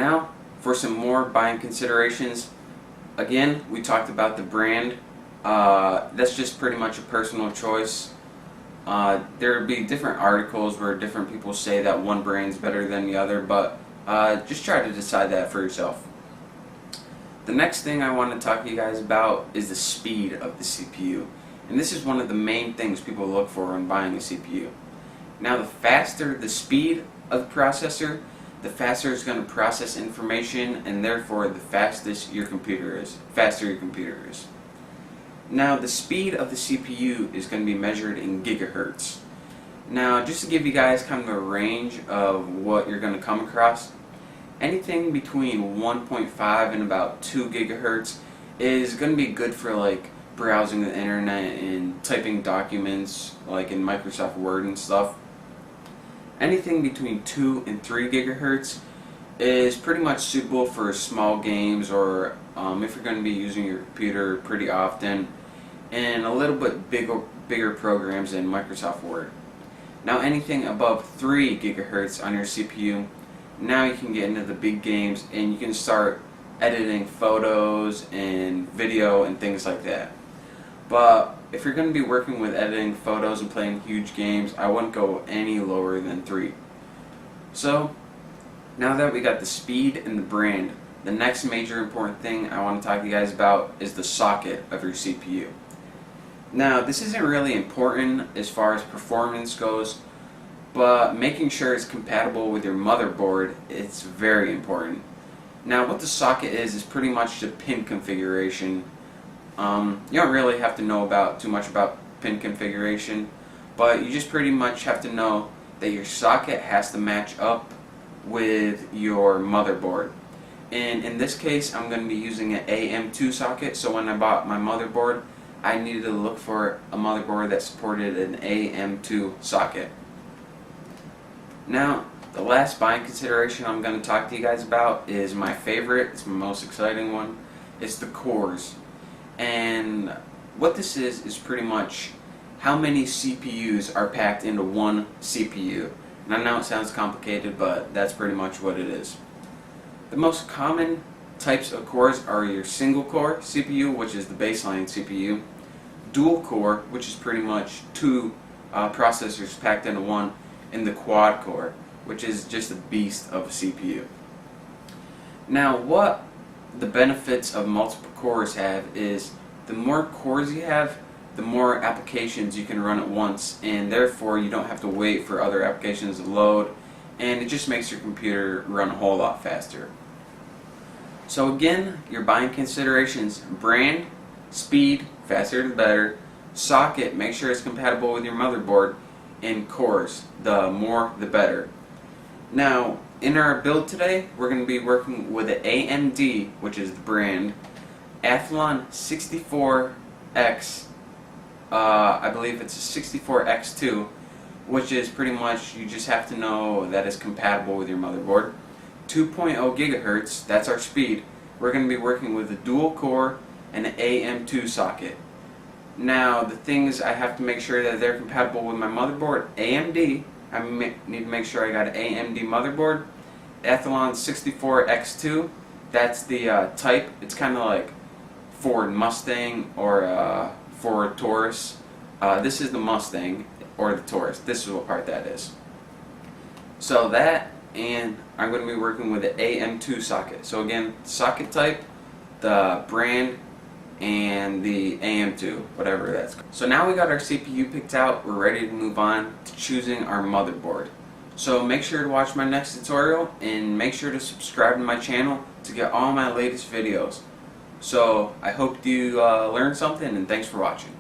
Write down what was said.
Now, for some more buying considerations, again, we talked about the brand. That's just pretty much a personal choice. There would be different articles where different people say that one brand's better than the other, but just try to decide that for yourself. The next thing I want to talk to you guys about is the speed of the CPU. And this is one of the main things people look for when buying a CPU. Now, the faster the speed of the processor, the faster it's going to process information, and therefore the faster your computer is. Now, the speed of the CPU is going to be measured in gigahertz. Now, just to give you guys kind of a range of what you're going to come across, anything between 1.5 and about 2 gigahertz is going to be good for like browsing the internet and typing documents like in Microsoft Word and stuff. Anything between 2 and 3 gigahertz is pretty much suitable for small games or if you're going to be using your computer pretty often, and a little bit bigger programs in Microsoft Word. Now, anything above 3 gigahertz on your CPU, now you can get into the big games and you can start editing photos and video and things like that. But if you're going to be working with editing photos and playing huge games, I wouldn't go any lower than 3. So, now that we got the speed and the brand, the next major important thing I want to talk to you guys about is the socket of your CPU. Now, this isn't really important as far as performance goes, but making sure it's compatible with your motherboard, it's very important. Now, what the socket is pretty much the pin configuration. You don't really have to know too much about pin configuration, but you just pretty much have to know that your socket has to match up with your motherboard. And in this case, I'm going to be using an AM2 socket, so when I bought my motherboard, I needed to look for a motherboard that supported an AM2 socket. Now, the last buying consideration I'm going to talk to you guys about is my favorite, it's my most exciting one. It's the cores. And what this is pretty much how many CPUs are packed into one CPU. And I know it sounds complicated, but that's pretty much what it is. The most common types of cores are your single core CPU, which is the baseline CPU, dual core, which is pretty much 2 processors packed into one, and the quad core, which is just a beast of a CPU. Now, what the benefits of multiple cores have is the more cores you have, the more applications you can run at once, and therefore you don't have to wait for other applications to load, and it just makes your computer run a whole lot faster. So again, your buying considerations: brand, speed, faster the better, socket, make sure it's compatible with your motherboard, and cores, the more the better. Now, in our build today, we're going to be working with an AMD, which is the brand, Athlon 64X, I believe it's a 64X2, which is pretty much, you just have to know that it's compatible with your motherboard. 2.0 gigahertz, that's our speed. We're going to be working with a dual core and an AM2 socket. Now, the things I have to make sure that they're compatible with my motherboard: AMD, I need to make sure I got an AMD motherboard. Athlon 64X2, that's the type. It's kind of like Ford Mustang or Ford Taurus. This is the Mustang or the Taurus. This is what part that is. So that, and I'm going to be working with an AM2 socket. So again, socket type, the brand, and the AM2, whatever that's called. So now we got our CPU picked out, we're ready to move on to choosing our motherboard. So make sure to watch my next tutorial, and make sure to subscribe to my channel to get all my latest videos. So I hope you learned something, and thanks for watching.